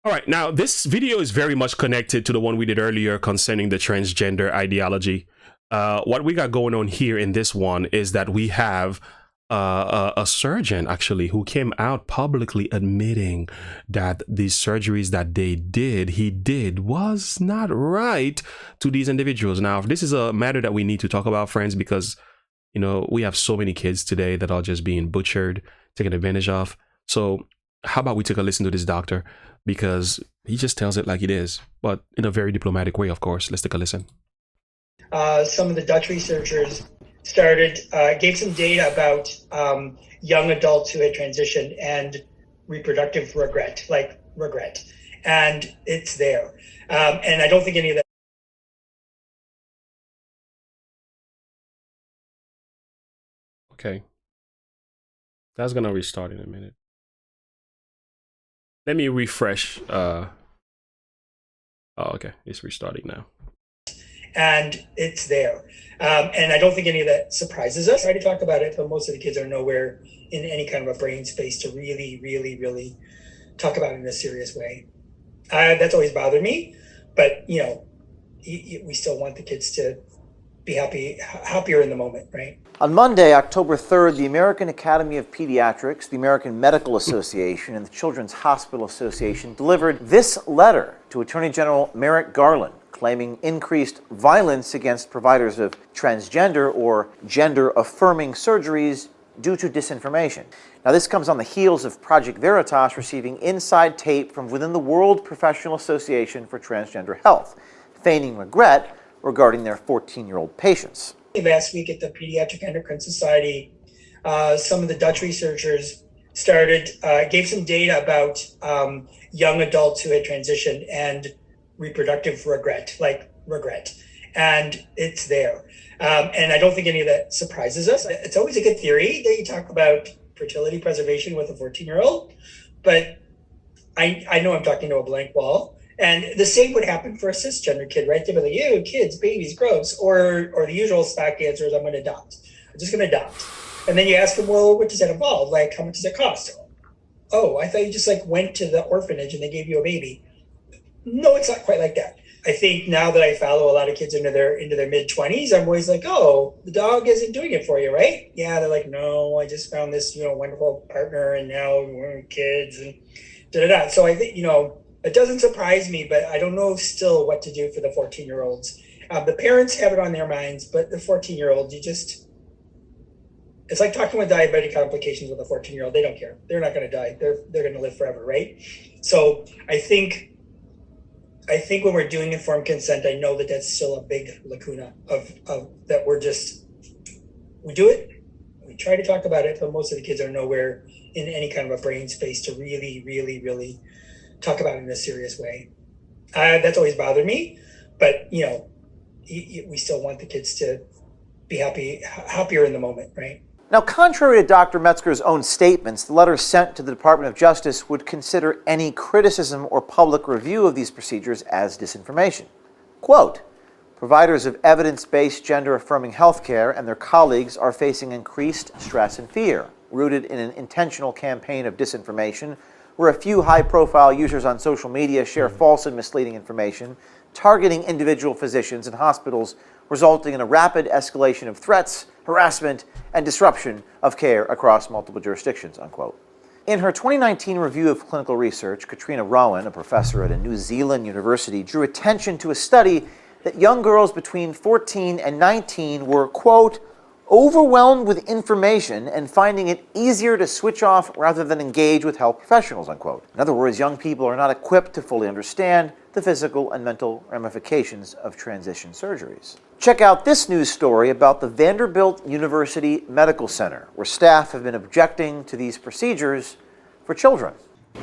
All right, now this video is very much connected to the one we did earlier concerning the transgender ideology. What we got going on here in this one is that we have a surgeon actually who came out publicly admitting that these surgeries that he did was not right to these individuals. Now, this is a matter that we need to talk about, friends, because, you know, we have so many kids today that are just being butchered, taken advantage of. So how about we take a listen to this doctor, because he just tells it like it is, but in a very diplomatic way, of course. Let's take a listen. Some of the Dutch researchers gave some data about young adults who had transitioned and reproductive regret, and it's there. And I don't think any of that. Okay. That's going to restart in a minute. Let me refresh. Oh, okay. It's restarting now. And it's there. And I don't think any of that surprises us. I try to talk about it, but most of the kids are nowhere in any kind of a brain space to really talk about it in a serious way. That's always bothered me, but you know, we still want the kids to be happier in the moment, right? On Monday, October 3rd, the American Academy of Pediatrics, the American Medical Association, and the Children's Hospital Association delivered this letter to Attorney General Merrick Garland, claiming increased violence against providers of transgender or gender-affirming surgeries due to disinformation. Now, this comes on the heels of Project Veritas receiving inside tape from within the World Professional Association for Transgender Health, feigning regret regarding their 14-year-old patients. Last week at the Pediatric Endocrine Society, some of the Dutch researchers gave some data about young adults who had transitioned and reproductive regret, and it's there. And I don't think any of that surprises us. It's always a good theory that you talk about fertility preservation with a 14-year-old, but I know I'm talking to a blank wall. And the same would happen for a cisgender kid, right? They'd be like, ew, kids, babies, gross. Or the usual stock answer is, I'm going to adopt. I'm just going to adopt. And then you ask them, well, what does that involve? Like, how much does it cost? Oh, I thought you just went to the orphanage and they gave you a baby. No, it's not quite like that. I think now that I follow a lot of kids into their mid-20s, I'm always like, oh, the dog isn't doing it for you, right? Yeah, they're like, no, I just found this, wonderful partner and now we're kids and da-da-da. So I think, it doesn't surprise me, but I don't know still what to do for the 14-year-olds. The parents have it on their minds, but the 14-year-olds, it's like talking with diabetic complications with a 14-year-old. They don't care. They're not going to die. They're going to live forever, right? So I think when we're doing informed consent, I know that that's still a big lacuna of that we do it. We try to talk about it, but most of the kids are nowhere in any kind of a brain space to really talk about it in a serious way. That's always bothered me, but we still want the kids to be happier in the moment, right? Now, contrary to Dr. Metzger's own statements, the letter sent to the Department of Justice would consider any criticism or public review of these procedures as disinformation. Quote, providers of evidence-based gender-affirming healthcare and their colleagues are facing increased stress and fear, rooted in an intentional campaign of disinformation where a few high-profile users on social media share false and misleading information, targeting individual physicians and hospitals, resulting in a rapid escalation of threats, harassment, and disruption of care across multiple jurisdictions, unquote. In her 2019 review of clinical research, Katrina Rowan, a professor at a New Zealand university, drew attention to a study that young girls between 14 and 19 were, quote, overwhelmed with information and finding it easier to switch off rather than engage with health professionals, unquote. In other words, young people are not equipped to fully understand the physical and mental ramifications of transition surgeries. Check out this news story about the Vanderbilt University Medical Center, where staff have been objecting to these procedures for children.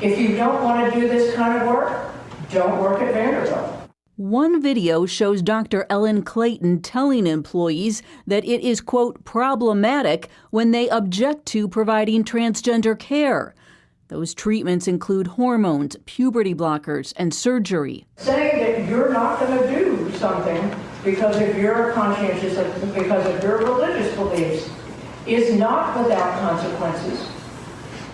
If you don't want to do this kind of work, don't work at Vanderbilt. One video shows Dr. Ellen Clayton telling employees that it is, quote, problematic when they object to providing transgender care. Those treatments include hormones, puberty blockers, and surgery. Saying that you're not going to do something because of your conscientious, because of your religious beliefs, is not without consequences.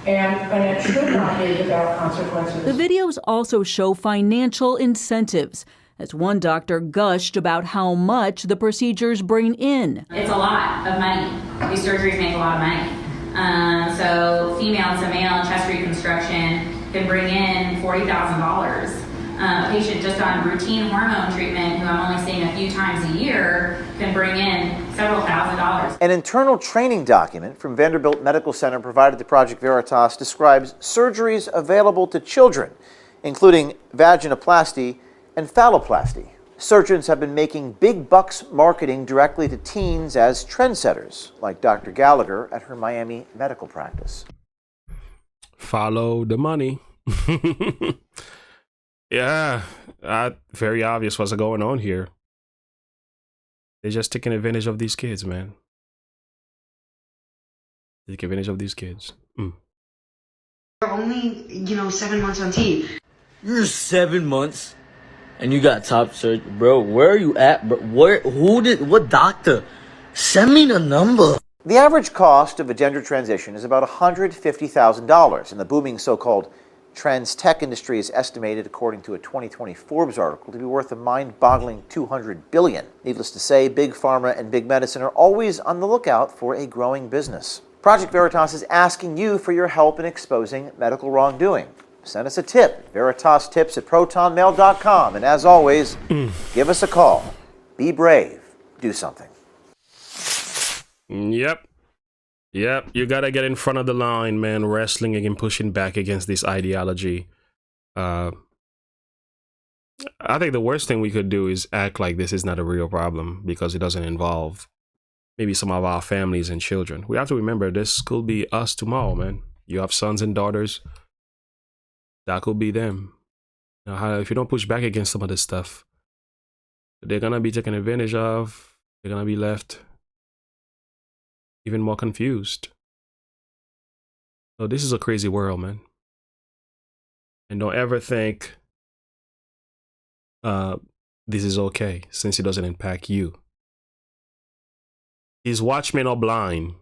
And it should not be without consequences. The videos also show financial incentives, as one doctor gushed about how much the procedures bring in. It's a lot of money. These surgeries make a lot of money. So female to male chest reconstruction can bring in $40,000. A patient just on routine hormone treatment, who I'm only seeing a few times a year, can bring in several $1,000s. An internal training document from Vanderbilt Medical Center provided to Project Veritas describes surgeries available to children, including vaginoplasty and phalloplasty. Surgeons have been making big bucks marketing directly to teens as trendsetters, like Dr. Gallagher at her Miami medical practice. Follow the money. Yeah, very obvious what's going on here. They're just taking advantage of these kids, man. Take advantage of these kids. You're only, 7 months on team. You're 7 months and you got top surgery. Bro, where are you at, bro? What doctor? Send me the number. The average cost of a gender transition is about $150,000, and the booming so-called trans tech industry is estimated, according to a 2020 Forbes article, to be worth a mind-boggling $200 billion. Needless to say, big pharma and big medicine are always on the lookout for a growing business. Project Veritas is asking you for your help in exposing medical wrongdoing. Send us a tip, veritastips@protonmail.com. And as always, give us a call. Be brave. Do something. Yep, you gotta get in front of the line, man, wrestling and pushing back against this ideology. I think the worst thing we could do is act like this is not a real problem because it doesn't involve maybe some of our families and children. We have to remember this could be us tomorrow, man. You have sons and daughters, that could be them. Now, if you don't push back against some of this stuff, they're gonna be taken advantage of. They're gonna be left even more confused. So this is a crazy world, man. And don't ever think this is okay, since it doesn't impact you. These watchmen are blind.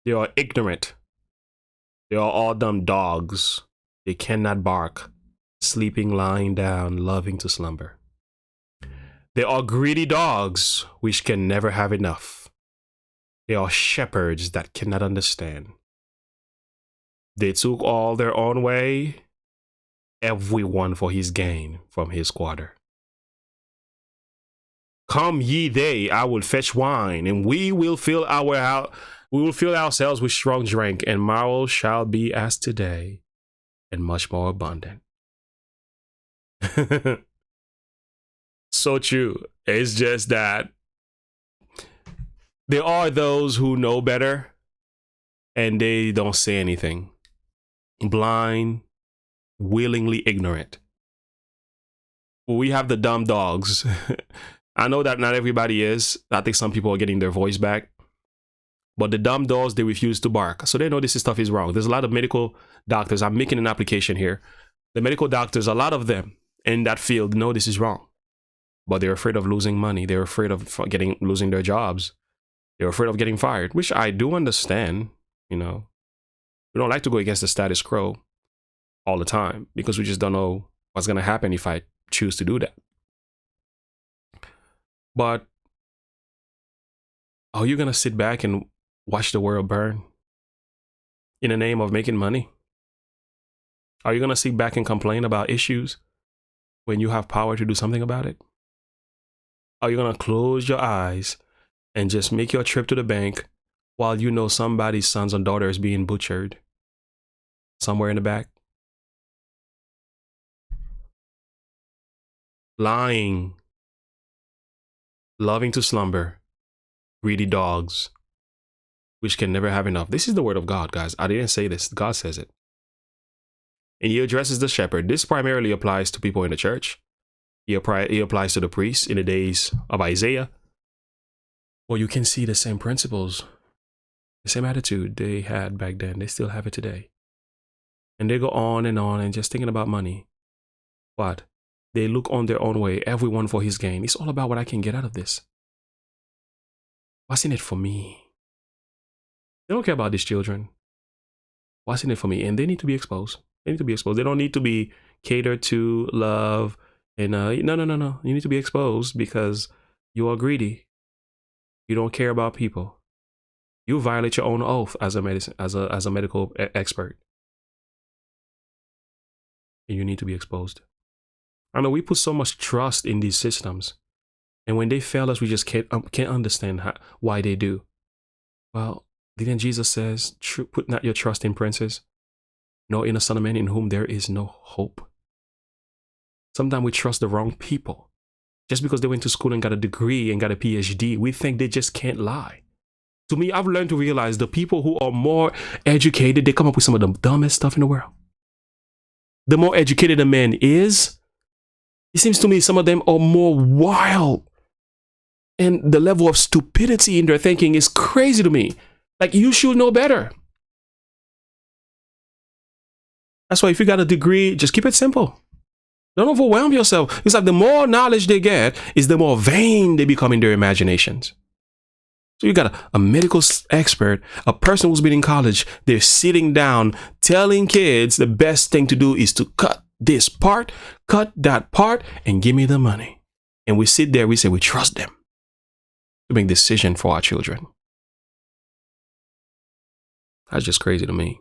They are ignorant. They are all dumb dogs. They cannot bark, sleeping, lying down, loving to slumber. They are greedy dogs which can never have enough. They are shepherds that cannot understand. They took all their own way, everyone for his gain from his quarter. Come ye they, I will fetch wine, and we will fill ourselves with strong drink, and morrow shall be as today, and much more abundant. So true. It's just that there are those who know better and they don't say anything. Blind, willingly ignorant. We have the dumb dogs. I know that not everybody is. I think some people are getting their voice back. But the dumb dogs, they refuse to bark. So they know this stuff is wrong. There's a lot of medical doctors. I'm making an application here. The medical doctors, a lot of them in that field know this is wrong. But they're afraid of losing money. They're afraid of losing their jobs. They're afraid of getting fired, which I do understand. We don't like to go against the status quo all the time because we just don't know what's going to happen if I choose to do that. But are you going to sit back and watch the world burn in the name of making money? Are you going to sit back and complain about issues when you have power to do something about it? Are you going to close your eyes and just make your trip to the bank while you know somebody's sons and daughters being butchered somewhere in the back? Lying, loving to slumber, greedy dogs, which can never have enough. This is the word of God, guys. I didn't say this. God says it. And he addresses the shepherd. This primarily applies to people in the church. He applies to the priests in the days of Isaiah. Well, you can see the same principles, the same attitude they had back then. They still have it today. And they go on and just thinking about money. But they look on their own way, everyone for his gain. It's all about what I can get out of this. What's in it for me? They don't care about these children. What's in it for me? And they need to be exposed. They need to be exposed. They don't need to be catered to, love, and no. You need to be exposed because you are greedy. You don't care about people. You violate your own oath as a medical expert. And you need to be exposed. I know we put so much trust in these systems, and when they fail us, we just can't understand why they do. Well, didn't Jesus says, "Put not your trust in princes, nor in a son of man in whom there is no hope." Sometimes we trust the wrong people. Just because they went to school and got a degree and got a PhD, we think they just can't lie. To me, I've learned to realize the people who are more educated, they come up with some of the dumbest stuff in the world. The more educated a man is, it seems to me some of them are more wild. And the level of stupidity in their thinking is crazy to me. Like, you should know better. That's why if you got a degree, just keep it simple. Don't overwhelm yourself. It's like the more knowledge they get, is the more vain they become in their imaginations. So you got a medical expert, a person who's been in college, they're sitting down telling kids the best thing to do is to cut this part, cut that part, and give me the money. And we sit there, we say we trust them to make decisions for our children. That's just crazy to me.